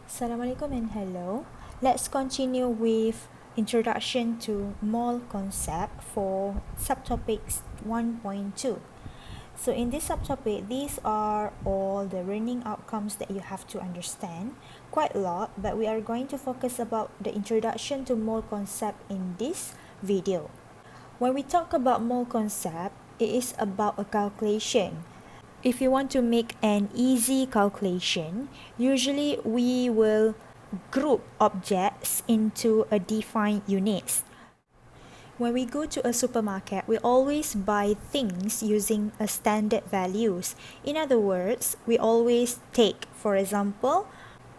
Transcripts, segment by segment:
Assalamualaikum and hello. Let's continue with introduction to mole concept for subtopics 1.2. So in this subtopic, these are all the learning outcomes that you have to understand. Quite a lot, but we are going to focus about the introduction to mole concept in this video. When we talk about mole concept, it is about a calculation. If you want to make an easy calculation, usually we will group objects into a defined units. When we go to a supermarket, we always buy things using a standard values. In other words, we always take, for example,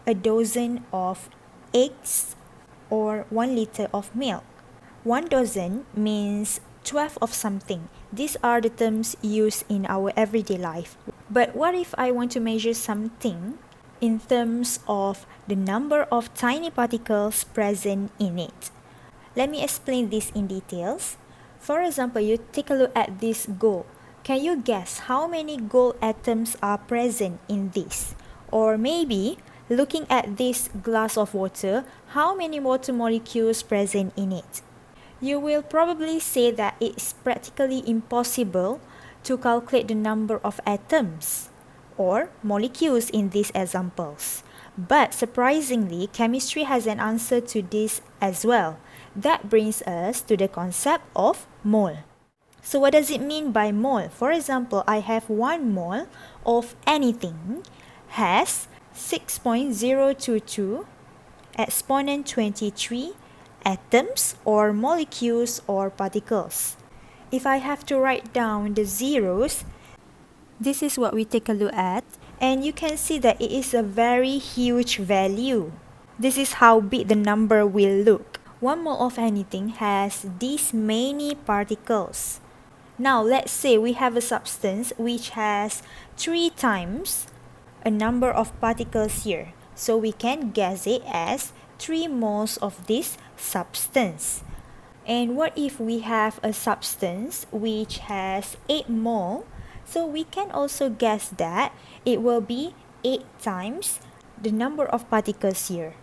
a dozen of eggs or 1 liter of milk. 1 dozen means 12 of something. These are the terms used in our everyday life. But what if I want to measure something in terms of the number of tiny particles present in it? Let me explain this in details. For example, you take a look at this gold. Can you guess how many gold atoms are present in this? Or maybe, looking at this glass of water, how many water molecules present in it? You will probably say that it's practically impossible to calculate the number of atoms or molecules in these examples. But surprisingly, chemistry has an answer to this as well. That brings us to the concept of mole. So what does it mean by mole? For example, I have 1 mole of anything has 6.022 exponent 23 atoms or molecules or particles. If I have to write down the zeros, this is what we take a look at, and you can see that it is a very huge value. This is how big the number will look. 1 mole of anything has these many particles. Now let's say we have a substance which has 3 times a number of particles here. So we can guess it as 3 moles of this substance. And what if we have a substance which has 8 mole? So we can also guess that it will be 8 times the number of particles here.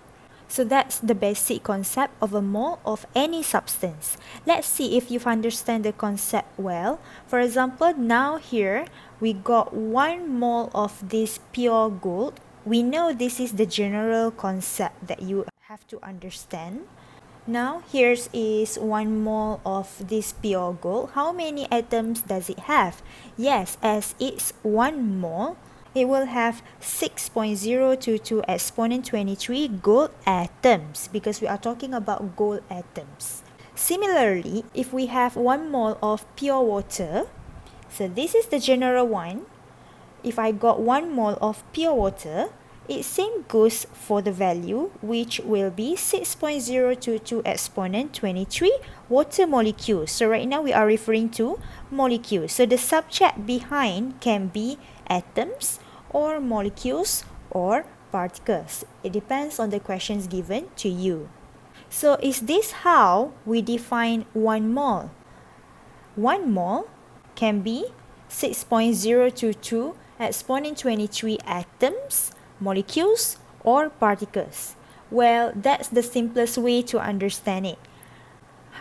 So that's the basic concept of a mole of any substance. Let's see if you've understand the concept well. For example, now here we got 1 mole of this pure gold. We know this is the general concept that you have to understand. Now here is 1 mole of this pure gold. How many atoms does it have? Yes, as it's 1 mole, it will have 6.022 exponent 23 gold atoms because we are talking about gold atoms. Similarly, if we have 1 mole of pure water, so this is the general one. If I got 1 mole of pure water, it same goes for the value, which will be 6.022 exponent 23 water molecules. So right now we are referring to molecules. So the subject behind can be atoms or molecules or particles. It depends on the questions given to you. So is this how we define 1 mole? 1 mole can be 6.022 exponent 23 atoms, molecules, or particles. Well, that's the simplest way to understand it.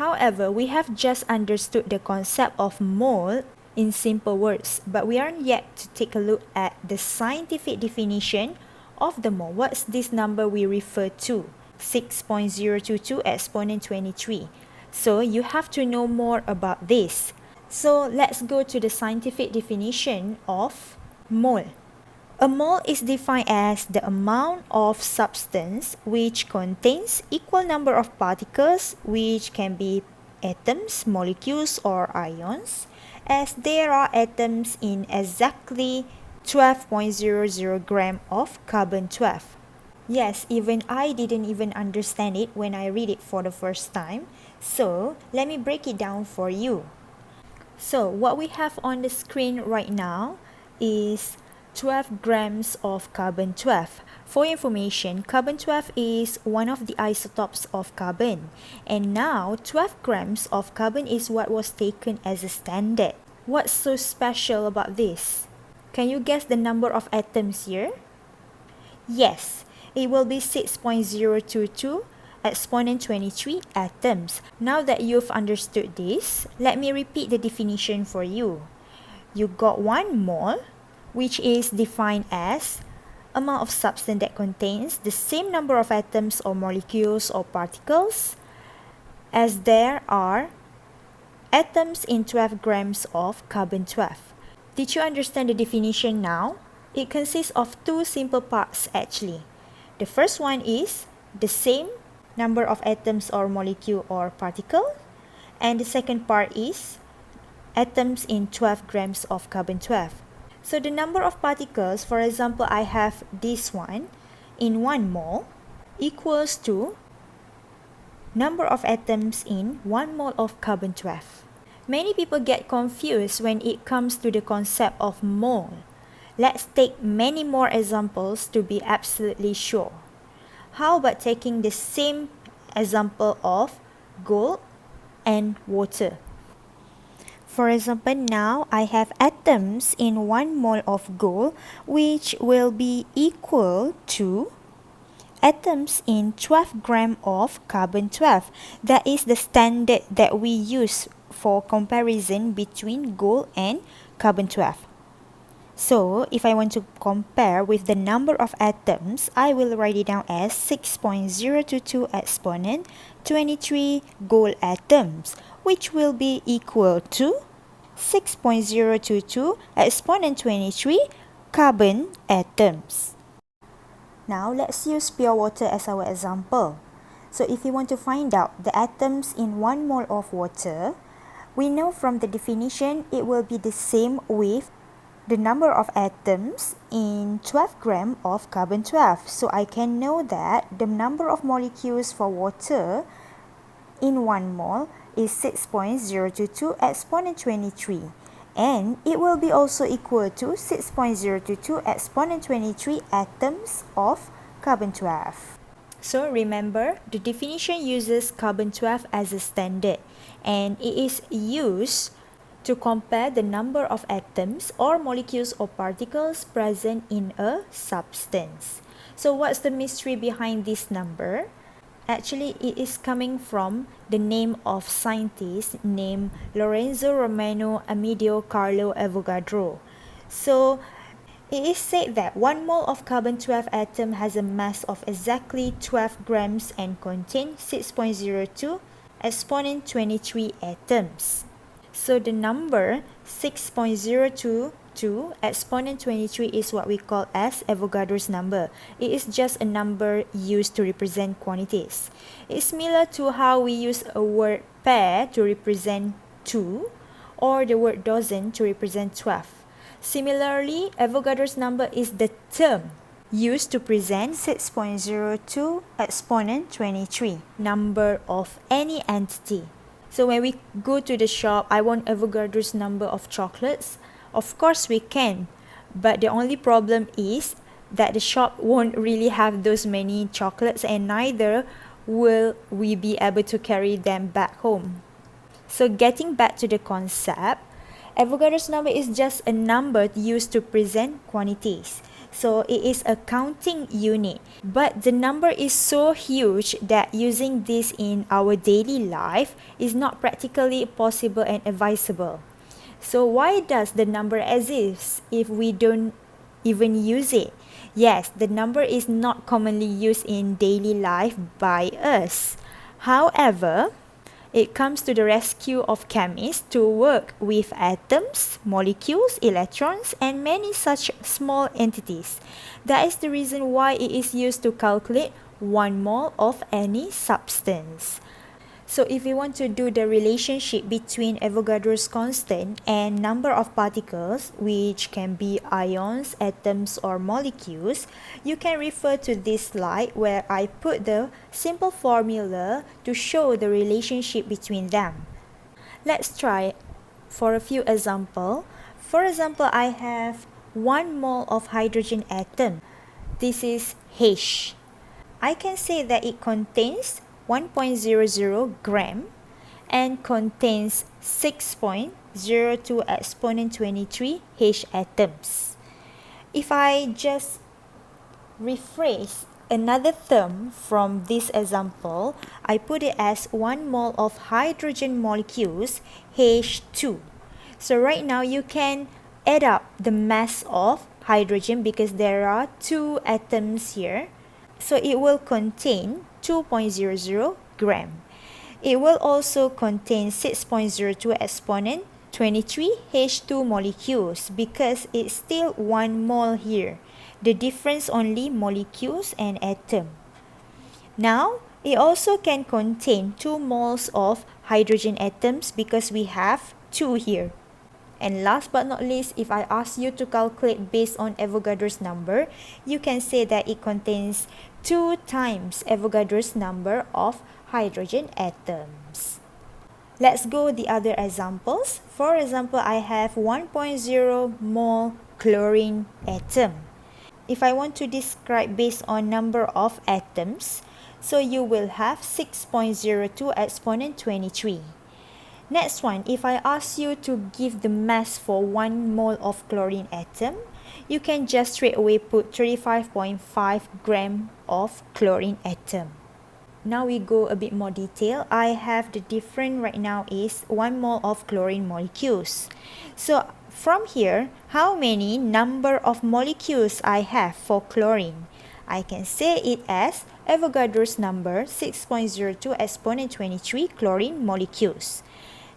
However, we have just understood the concept of mole in simple words, but we aren't yet to take a look at the scientific definition of the mole. What's this number we refer to? 6.022 exponent 23. So you have to know more about this. So let's go to the scientific definition of mole. A mole is defined as the amount of substance which contains equal number of particles, which can be atoms, molecules, or ions, as there are atoms in exactly 12.00 gram of carbon-12. Yes, even I didn't even understand it when I read it for the first time. So let me break it down for you. So what we have on the screen right now is 12 grams of carbon-12. For information, carbon-12 is one of the isotopes of carbon. And now, 12 grams of carbon is what was taken as a standard. What's so special about this? Can you guess the number of atoms here? Yes, it will be 6.022 exponent 23 atoms. Now that you've understood this, let me repeat the definition for you. You got 1 mole, which is defined as amount of substance that contains the same number of atoms or molecules or particles as there are atoms in 12 grams of carbon-12. Did you understand the definition now? It consists of 2 simple parts actually. The first one is the same number of atoms or molecule or particle, and the second part is atoms in 12 grams of carbon-12. So the number of particles, for example, I have this one in 1 mole equals to number of atoms in 1 mole of carbon-12. Many people get confused when it comes to the concept of mole. Let's take many more examples to be absolutely sure. How about taking the same example of gold and water? For example, now I have atoms in 1 mole of gold, which will be equal to atoms in 12 grams of carbon-12. That is the standard that we use for comparison between gold and carbon-12. So, if I want to compare with the number of atoms, I will write it down as 6.022 exponent 23 gold atoms, which will be equal to 6.022 exponent 23 carbon atoms. Now, let's use pure water as our example. So, if you want to find out the atoms in 1 mole of water, we know from the definition it will be the same with the number of atoms in 12 grams of carbon-12. So I can know that the number of molecules for water in 1 mole is 6.022 exponent 23. And it will be also equal to 6.022 exponent 23 atoms of carbon-12. So remember, the definition uses carbon-12 as a standard, and it is used to compare the number of atoms or molecules or particles present in a substance. So what's the mystery behind this number? Actually, it is coming from the name of scientist named Lorenzo Romano Amedeo Carlo Avogadro. So it is said that 1 mole of carbon-12 atom has a mass of exactly 12 grams and contains 6.02 exponent 23 atoms. So the number 6.022 exponent 23 is what we call as Avogadro's number. It is just a number used to represent quantities. It's similar to how we use a word pair to represent 2 or the word dozen to represent 12. Similarly, Avogadro's number is the term used to present 6.02 exponent 23, number of any entity. So when we go to the shop, I want Avogadro's number of chocolates. Of course we can, but the only problem is that the shop won't really have those many chocolates, and neither will we be able to carry them back home. So getting back to the concept, Avogadro's number is just a number used to present quantities. So it is a counting unit. But the number is so huge that using this in our daily life is not practically possible and advisable. So why does the number exist if we don't even use it? Yes, the number is not commonly used in daily life by us. However, it comes to the rescue of chemists to work with atoms, molecules, electrons, and many such small entities. That is the reason why it is used to calculate 1 mole of any substance. So if we want to do the relationship between Avogadro's constant and number of particles, which can be ions, atoms, or molecules, you can refer to this slide where I put the simple formula to show the relationship between them. Let's try for a few examples. For example, I have 1 mole of hydrogen atom. This is H. I can say that it contains 1.00 gram and contains 6.02 exponent 23 H atoms. If I just rephrase another term from this example, I put it as 1 mole of hydrogen molecules H2. So right now you can add up the mass of hydrogen because there are 2 atoms here. So it will contain 2.00 gram. It will also contain 6.02 exponent 23 H2 molecules because it's still 1 mole here. The difference only molecules and atom. Now, it also can contain 2 moles of hydrogen atoms because we have 2 here. And last but not least, if I ask you to calculate based on Avogadro's number, you can say that it contains 2 times Avogadro's number of hydrogen atoms. Let's go the other examples. For example, I have 1.0 mole chlorine atom. If I want to describe based on number of atoms, so you will have 6.02 exponent 23. Next one, if I ask you to give the mass for 1 mole of chlorine atom, you can just straight away put 35.5 gram of chlorine atom. Now we go a bit more detail. I have the difference right now is 1 mole of chlorine molecules. So from here, how many number of molecules I have for chlorine? I can say it as Avogadro's number 6.02 exponent 23 chlorine molecules.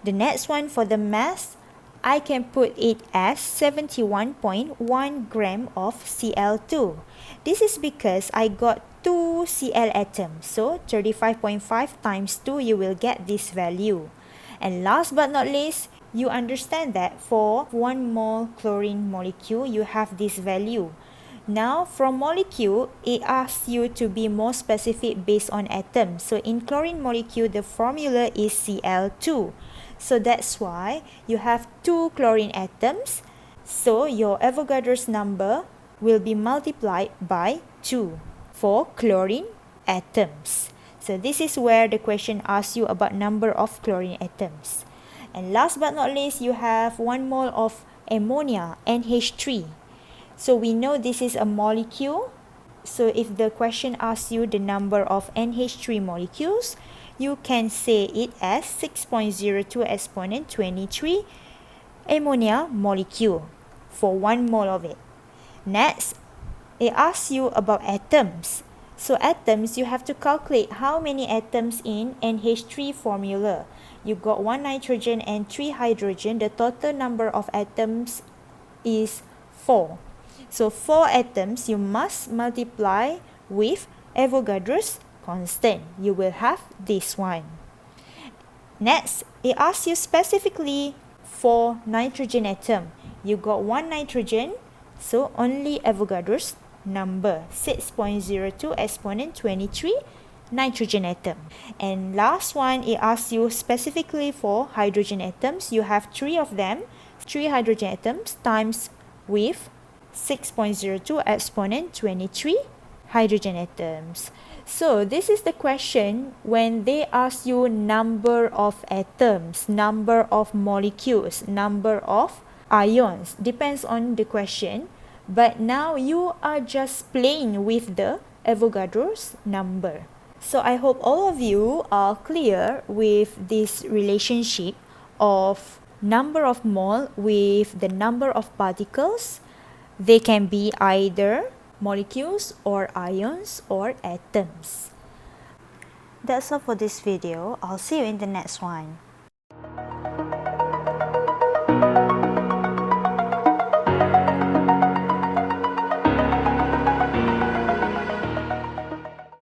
The next one for the mass, I can put it as 71.1 gram of Cl2. This is because I got 2 Cl atoms, so 35.5 times 2 you will get this value. And last but not least, you understand that for 1 mole chlorine molecule, you have this value. Now, from molecule, it asks you to be more specific based on atoms. So in chlorine molecule, the formula is Cl2. So that's why you have 2 chlorine atoms. So your Avogadro's number will be multiplied by 2 for chlorine atoms. So this is where the question asks you about number of chlorine atoms. And last but not least, you have 1 mole of ammonia, NH3. So we know this is a molecule. So if the question asks you the number of NH3 molecules, you can say it as 6.02 exponent 23 ammonia molecule for 1 mole of it. Next, it asks you about atoms. So atoms, you have to calculate how many atoms in NH3 formula. You got 1 nitrogen and 3 hydrogen. The total number of atoms is 4. So 4 atoms, you must multiply with Avogadro's constant. You will have this one. Next, it asks you specifically for nitrogen atom. You got 1 nitrogen, so only Avogadro's number 6.02 exponent 23 nitrogen atom. And last one, it asks you specifically for hydrogen atoms. You have 3 of them, 3 hydrogen atoms times with 6.02 exponent 23 hydrogen atoms. So this is the question when they ask you number of atoms, number of molecules, number of ions. Depends on the question. But now you are just playing with the Avogadro's number. So I hope all of you are clear with this relationship of number of mole with the number of particles. They can be either molecules or ions or atoms. That's all for this video. I'll see you in the next one.